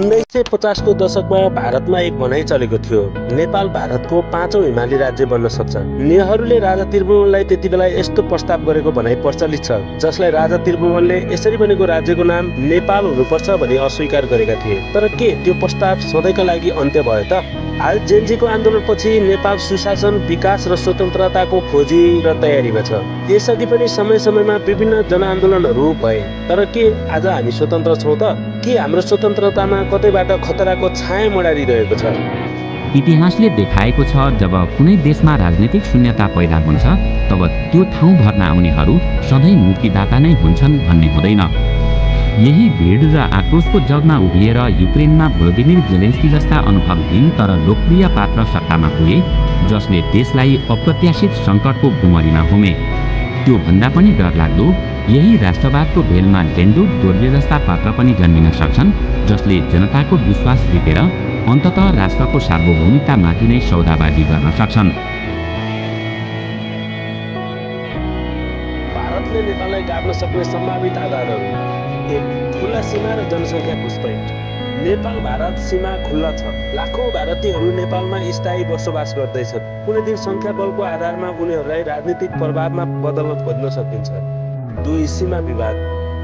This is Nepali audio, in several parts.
1950 को दशकमा भारतमा एक भनाइ चलेको थियो, नेपाल भारतको 5औं हिमाली राज्य बन्न सक्छ। नेहरूले राजा त्रिभुवनलाई त्यतिबेला यस्तो प्रस्ताव गरेको भनाइ प्रचलित छ, जसलाई राजा त्रिभुवनले यसरी बनेको राज्यको नाम नेपाल हुनुपर्छ भनी अस्वीकार गरेका थिए। तर के त्यो प्रस्ताव सधैँका लागि अन्त्य भयो त? हाल जेनजीको आन्दोलनपछि नेपाल सुशासन, विकास र स्वतन्त्रताको खोजी र तयारीमा छ। यसअघि पनि समय समयमा विभिन्न जनआन्दोलनहरू भए। तर के आज हामी स्वतन्त्र छौँ त? के हाम्रो स्वतन्त्रतामा कतैबाट खतराको छाया मडारिरहेको छ? इतिहासले देखाएको छ, जब कुनै देशमा राजनीतिक शून्यता पैदा हुन्छ तब त्यो ठाउँ भर्न आउनेहरू सधैँ मुक्तिदाता नै हुन्छन् भन्ने हुँदैन। यही भिड र आक्रोशको जगमा उभिएर युक्रेनमा भ्लादिमिर जेलेन्स्की जस्ता अनुभवहीन तर लोकप्रिय पात्र सत्तामा पुगे, जसले देशलाई अप्रत्याशित सङ्कटको गुमरीमा होमे। त्यो भन्दा पनि डरलाग्दो यही राष्ट्रवादको भेलमा डेन्डु दोर्जे जस्ता पात्र पनि जन्मिन सक्छन्, जसले जनताको विश्वास जितेर अन्ततः राष्ट्रको सार्वभौमिकतामाथि नै सौदाबाजी गर्न सक्छन्। भारतले नेपाललाई गाड्न सक्ने सम्भावित आधारहरू: 1. खुला सीमा र जनसङ्ख्या घुसपैठ। नेपाल भारत सीमा खुल्ला छ। लाखौं भारतीयहरू नेपालमा स्थायी बसोबास गर्दैछन्। कुनै दिन संख्या बलको आधारमा उनीहरूलाई राजनीतिक प्रभावमा बदल्न खोज्न सकिन्छ। 2. सीमा विवाद।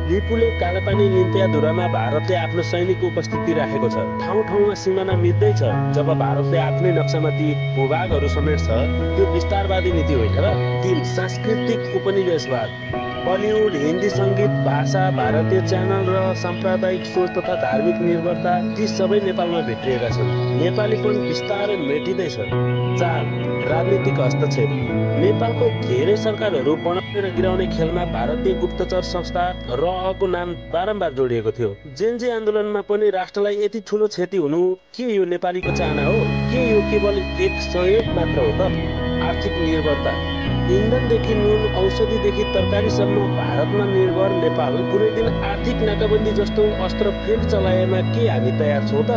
लिपुले कालापानी लिम्पियाधुरामा भारतले आफ्नो सैनिक उपस्थिति राखेको छ। ठाउँ ठाउँमा सिमाना मिल्दैछ। जब भारतले आफ्नै नक्सामा ती भूभागहरू समेट्छ, त्यो विस्तारवादी नीति होइन र? 3. सांस्कृतिक उपनिवेशवाद। बलिउड, हिन्दी सङ्गीत, भाषा, भारतीय च्यानल र साम्प्रदायिक सोच तथा धार्मिक निर्भरता, ती सबै नेपालमा भेटिएका छन्। नेपालीपन बिस्तारै मेटिँदैछ। 4. राजनीतिक हस्तक्षेप। नेपालको धेरै सरकारहरू बनाउने र गिराउने खेलमा भारतीय गुप्तचर संस्था RAहको नाम बारम्बार जोडिएको थियो। जेनजी आन्दोलनमा पनि राष्ट्रलाई यति ठुलो क्षति हुनु के यो नेपालीको चाहना हो? के यो केवल एक सहयोग मात्र हो त? आर्थिक निर्भरता। इन्धनदेखि नुन, औषधिदेखि तरकारीसम्म भारतमा निर्भर नेपाल कुनै दिन आर्थिक नाकाबन्दी जस्तो अस्त्र फेरि चलाएमा के हामी तयार छौँ त?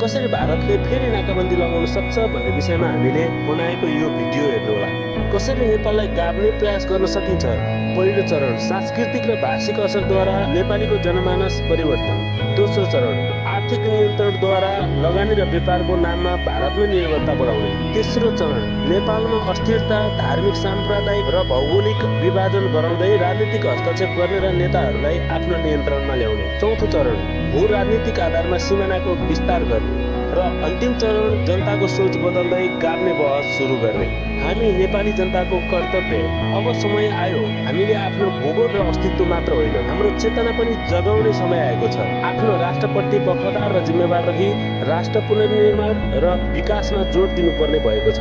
कसरी भारतले फेरि नाकाबन्दी लगाउन सक्छ भन्ने विषयमा हामीले बनाएको यो भिडियो हेर्नुहोला। कसरी नेपाललाई गाड्ने प्रयास गर्न सकिन्छ? पहिलो चरण, सांस्कृतिक र भाषिक असरद्वारा नेपालीको जनमानस परिवर्तन। दोस्रो चरण, आर्थिक नियन्त्रणद्वारा लगानी र व्यापारको नाममा भारतमा निर्भरता बढाउने। तेस्रो चरण, नेपालमा अस्थिरता, धार्मिक, साम्प्रदायिक र भौगोलिक विभाजन गराउँदै राजनीतिक हस्तक्षेप गर्ने र नेताहरूलाई आफ्नो नियन्त्रणमा ल्याउने। चौथो चरण, भू राजनीतिक आधारमा सिमानाको विस्तार गर्ने। र अन्तिम चरण, जनताको सोच बदल्दै गाड्ने बहस सुरु गर्ने। हामी नेपाली जनताको कर्तव्य। अब समय आयो, हामीले आफ्नो भूगोल र अस्तित्व मात्र होइन, हाम्रो चेतना पनि जगाउने समय आएको छ। आफ्नो राष्ट्रप्रति वफादार र जिम्मेवार रही राष्ट्र पुनर्निर्माण र विकासमा जोड दिनुपर्ने भएको छ।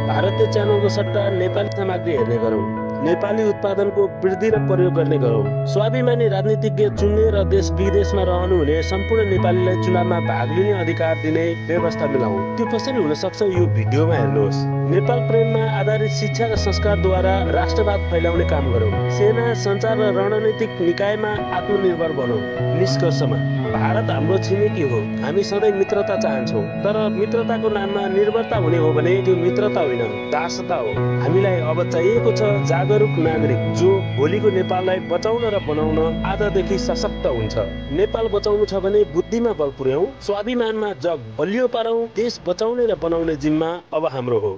भारतीय च्यानलको सट्टा नेपाली सामग्री हेर्ने गरौँ। नेपाली उत्पादनको वृद्धि र प्रयोग गर्ने गरौँ। स्वाभिमानी राजनीतिज्ञ चुन्ने र देश विदेशमा रहनुहुने सम्पूर्ण नेपालीलाई चुनावमा भाग लिने अधिकार दिने व्यवस्था मिलाउँ। त्यो कसरी हुन सक्छ यो भिडियोमा हेर्नुहोस्। नेपाल प्रेममा आधारित शिक्षा र संस्कारद्वारा राष्ट्रवाद फैलाउने काम गरौँ। सेना, सञ्चार र रणनीतिक निकायमा आत्मनिर्भर बनौँ। निष्कर्षमा, भारत हाम्रो छिमेकी हो। हामी सधैँ मित्रता चाहन्छौँ, तर मित्रताको नाममा निर्भरता हुने हो भने त्यो मित्रता होइन, दासता हो। हामीलाई अब चाहिएको छ जागरुक नागरिक, जो भोलिको नेपाललाई बचाउन र बनाउन आजदेखि सशक्त हुन्छ। नेपाल बचाउनु छ भने बुद्धिमा बल पुर्याउँ, स्वाभिमानमा जग बलियो पारौँ। देश बचाउने र बनाउने जिम्मा अब हाम्रो हो।